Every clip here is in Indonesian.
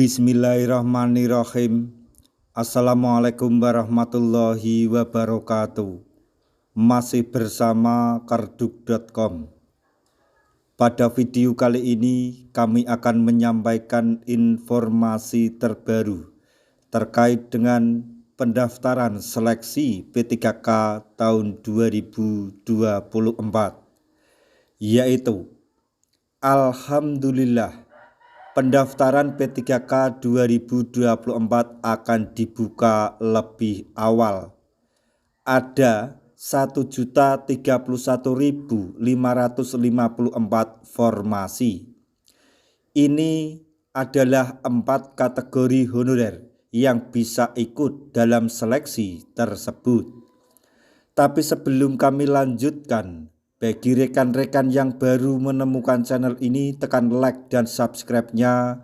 Bismillahirrahmanirrahim. Assalamualaikum warahmatullahi wabarakatuh. Masih bersama karduk.com. Pada video kali ini kami akan menyampaikan informasi terbaru terkait dengan pendaftaran seleksi P3K tahun 2024, yaitu alhamdulillah pendaftaran P3K 2024 akan dibuka lebih awal. Ada 1.031.554 formasi. Ini adalah 4 kategori honorer yang bisa ikut dalam seleksi tersebut. Tapi sebelum kami lanjutkan, bagi rekan-rekan yang baru menemukan channel ini, tekan like dan subscribe-nya,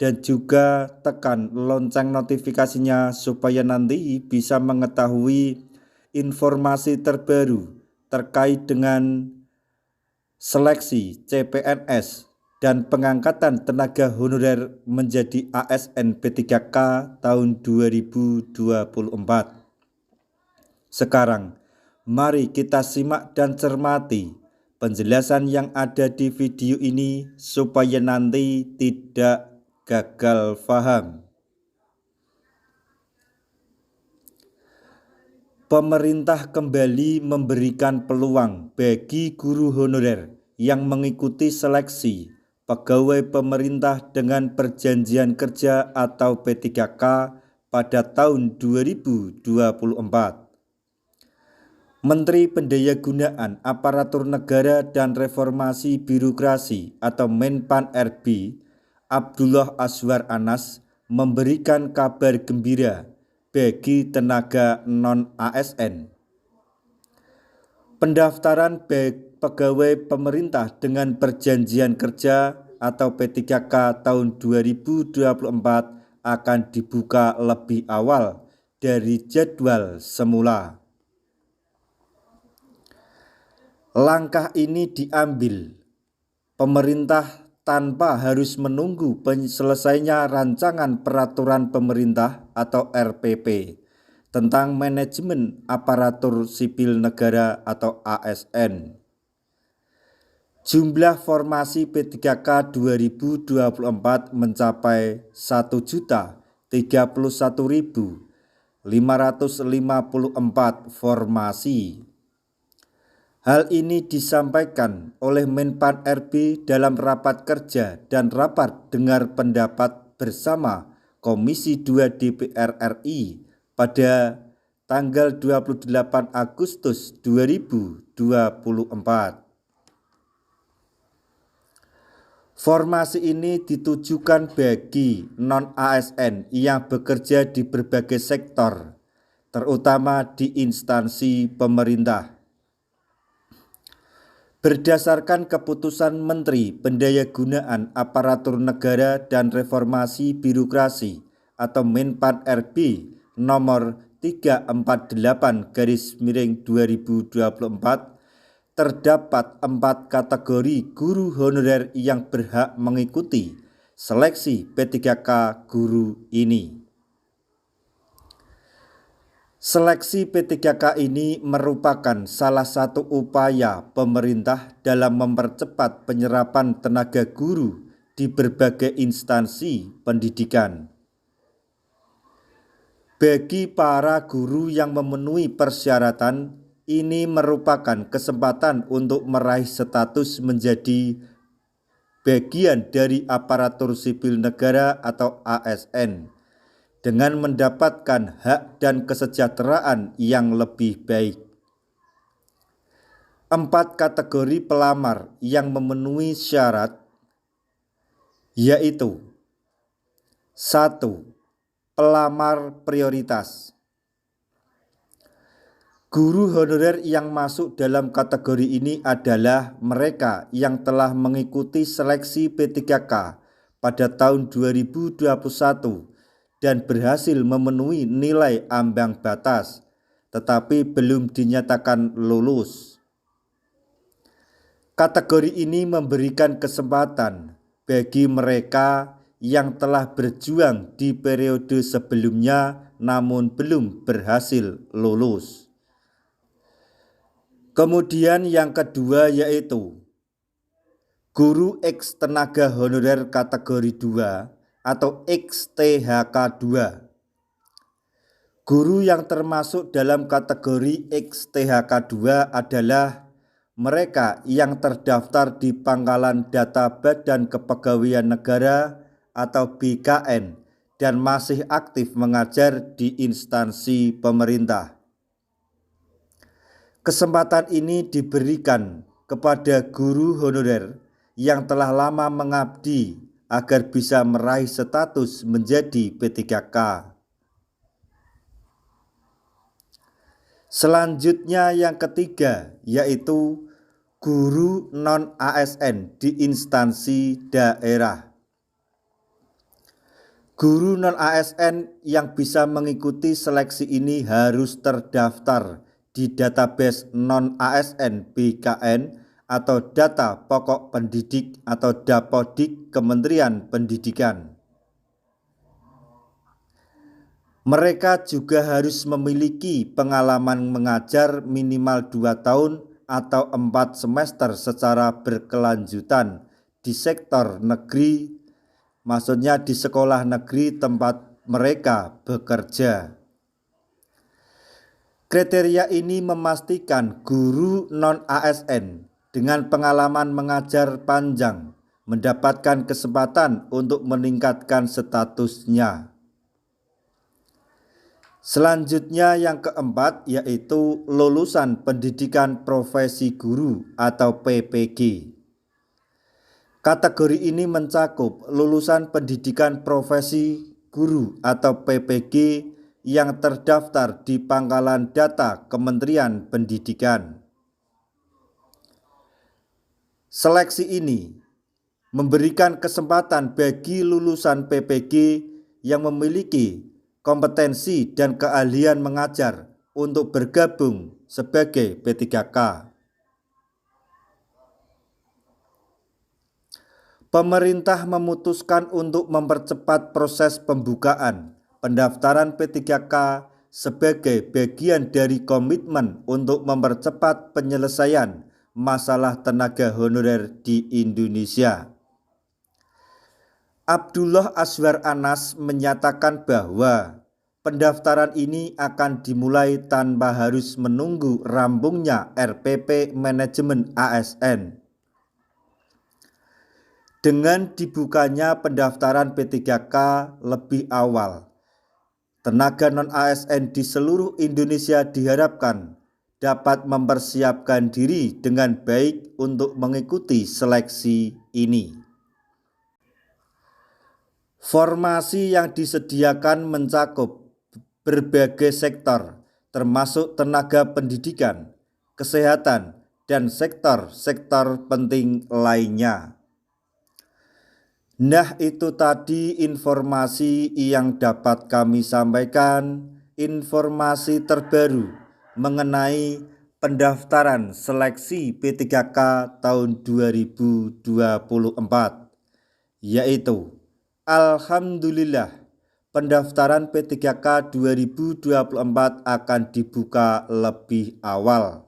dan juga tekan lonceng notifikasinya supaya nanti bisa mengetahui informasi terbaru terkait dengan seleksi CPNS dan pengangkatan tenaga honorer menjadi ASN P3K tahun 2024. Sekarang mari kita simak dan cermati penjelasan yang ada di video ini supaya nanti tidak gagal paham. Pemerintah kembali memberikan peluang bagi guru honorer yang mengikuti seleksi pegawai pemerintah dengan perjanjian kerja atau P3K pada tahun 2024. Menteri Pendayagunaan Aparatur Negara dan Reformasi Birokrasi atau Menpan RB Abdullah Azwar Anas memberikan kabar gembira bagi tenaga non-ASN. Pendaftaran pegawai pemerintah dengan perjanjian kerja atau P3K tahun 2024 akan dibuka lebih awal dari jadwal semula. Langkah ini diambil pemerintah tanpa harus menunggu selesainya rancangan peraturan pemerintah atau RPP tentang manajemen aparatur sipil negara atau ASN. Jumlah formasi P3K 2024 mencapai 1.031.554 formasi. Hal ini disampaikan oleh Menpan RB dalam rapat kerja dan rapat dengar pendapat bersama Komisi 2 DPR RI pada tanggal 28 Agustus 2024. Formasi ini ditujukan bagi non-ASN yang bekerja di berbagai sektor, terutama di instansi pemerintah. Berdasarkan keputusan Menteri Pendayagunaan Aparatur Negara dan Reformasi Birokrasi atau Menpan RB nomor 348/2024, terdapat 4 kategori guru honorer yang berhak mengikuti seleksi P3K guru ini. Seleksi P3K ini merupakan salah satu upaya pemerintah dalam mempercepat penyerapan tenaga guru di berbagai instansi pendidikan. Bagi para guru yang memenuhi persyaratan, ini merupakan kesempatan untuk meraih status menjadi bagian dari aparatur sipil negara atau ASN, dengan mendapatkan hak dan kesejahteraan yang lebih baik. 4 kategori pelamar yang memenuhi syarat, yaitu 1. Pelamar prioritas. Guru honorer yang masuk dalam kategori ini adalah mereka yang telah mengikuti seleksi P3K pada tahun 2021 dan berhasil memenuhi nilai ambang batas, tetapi belum dinyatakan lulus. Kategori ini memberikan kesempatan bagi mereka yang telah berjuang di periode sebelumnya namun belum berhasil lulus. Kemudian yang kedua yaitu guru X tenaga honorer kategori 2 atau XTHK 2. Guru yang termasuk dalam kategori XTHK 2 adalah mereka yang terdaftar di Pangkalan Data Badan Kepegawaian Negara atau BKN dan masih aktif mengajar di instansi pemerintah. Kesempatan ini diberikan kepada guru honorer yang telah lama mengabdi agar bisa meraih status menjadi P3K. Selanjutnya yang ketiga yaitu guru non-ASN di instansi daerah. Guru non-ASN yang bisa mengikuti seleksi ini harus terdaftar di database non-ASN BKN atau data pokok pendidik atau Dapodik Kementerian Pendidikan. Mereka juga harus memiliki pengalaman mengajar minimal 2 tahun atau 4 semester secara berkelanjutan di sektor negeri, maksudnya di sekolah negeri tempat mereka bekerja. Kriteria ini memastikan guru non-ASN dengan pengalaman mengajar panjang mendapatkan kesempatan untuk meningkatkan statusnya. Selanjutnya yang keempat yaitu lulusan pendidikan profesi guru atau PPG. Kategori ini mencakup lulusan pendidikan profesi guru atau PPG yang terdaftar di Pangkalan Data Kementerian Pendidikan. Seleksi ini memberikan kesempatan bagi lulusan PPG yang memiliki kompetensi dan keahlian mengajar untuk bergabung sebagai P3K. Pemerintah memutuskan untuk mempercepat proses pembukaan pendaftaran P3K sebagai bagian dari komitmen untuk mempercepat penyelesaian masalah tenaga honorer di Indonesia. Abdullah Azwar Anas menyatakan bahwa pendaftaran ini akan dimulai tanpa harus menunggu rampungnya RPP Manajemen ASN. Dengan dibukanya pendaftaran P3K lebih awal, tenaga non-ASN di seluruh Indonesia diharapkan dapat mempersiapkan diri dengan baik untuk mengikuti seleksi ini. Formasi yang disediakan mencakup berbagai sektor, termasuk tenaga pendidikan, kesehatan, dan sektor-sektor penting lainnya. Nah, itu tadi informasi yang dapat kami sampaikan, informasi terbaru mengenai pendaftaran seleksi P3K tahun 2024, yaitu alhamdulillah pendaftaran P3K 2024 akan dibuka lebih awal.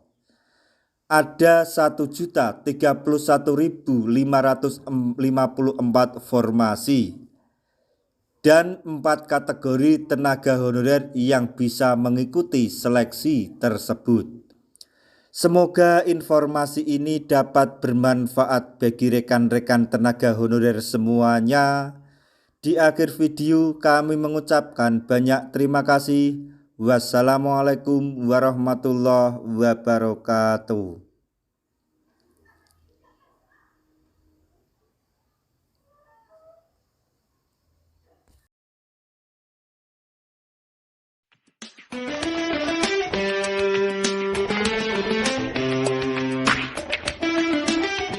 Ada 1.031.554 formasi dan 4 kategori tenaga honorer yang bisa mengikuti seleksi tersebut. Semoga informasi ini dapat bermanfaat bagi rekan-rekan tenaga honorer semuanya. Di akhir video kami mengucapkan banyak terima kasih. Wassalamualaikum warahmatullahi wabarakatuh.